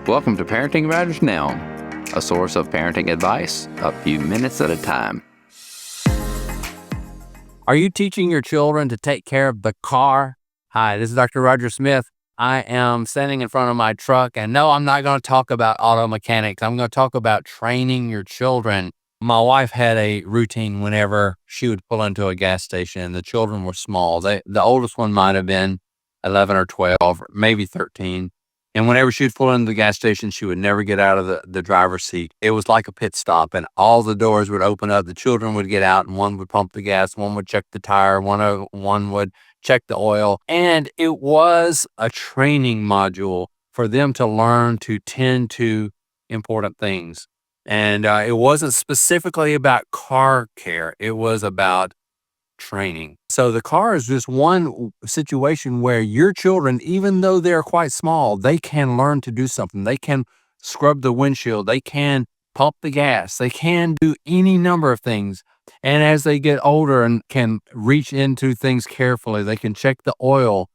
Welcome to Parenting Matters Now, a source of parenting advice a few minutes at a time. Are you teaching your children to take care of the car? Hi, this is Dr. Roger Smith. I am standing in front of my truck, and no, I'm not going to talk about auto mechanics. I'm going to talk about training your children. My wife had a routine whenever she would pull into a gas station, and the children were small. The oldest one might have been 11 or 12, or maybe 13. And whenever she would pull into the gas station, she would never get out of the driver's seat. It was like a pit stop, and all the doors would open up. The children would get out, and one would pump the gas, one would check the tire, one would check the oil. And it was a training module for them to learn to tend to important things. And it wasn't specifically about car care. It was about training. So the car is just one situation where your children, even though they're quite small, they can learn to do something. They can scrub the windshield. They can pump the gas. They can do any number of things. And as they get older and can reach into things carefully, they can check the oil.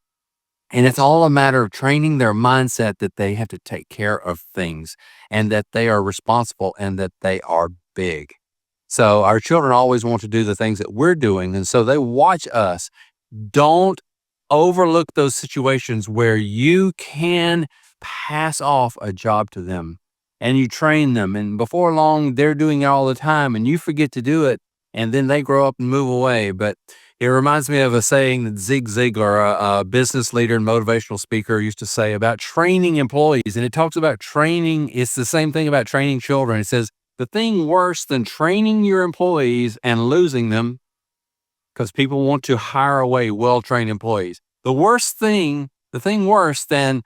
And it's all a matter of training their mindset that they have to take care of things and that they are responsible and that they are big. So our children always want to do the things that we're doing. And so they watch us. Don't overlook those situations where you can pass off a job to them and you train them. And before long, they're doing it all the time and you forget to do it. And then they grow up and move away. But it reminds me of a saying that Zig Ziglar, a business leader and motivational speaker, used to say about training employees. And it talks about training. It's the same thing about training children. It says, the thing worse than training your employees and losing them, because people want to hire away well-trained employees. The thing worse than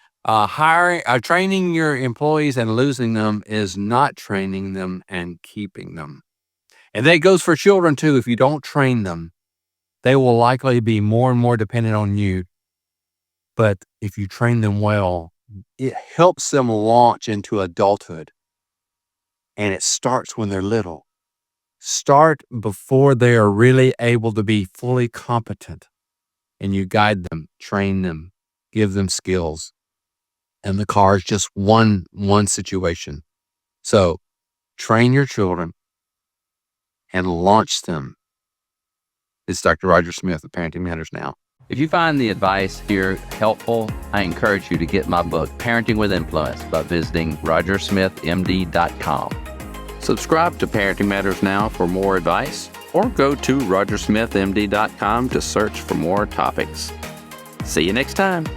training your employees and losing them is not training them and keeping them. And that goes for children too. If you don't train them, they will likely be more and more dependent on you. But if you train them well, it helps them launch into adulthood. And it starts when they're little. Start before they are really able to be fully competent. And you guide them, train them, give them skills. And the car is just one situation. So train your children and launch them. This is Dr. Roger Smith of Parenting Matters Now. If you find the advice here helpful, I encourage you to get my book, Parenting with Influence, by visiting rogersmithmd.com. Subscribe to Parenting Matters Now for more advice, or go to rogersmithmd.com to search for more topics. See you next time.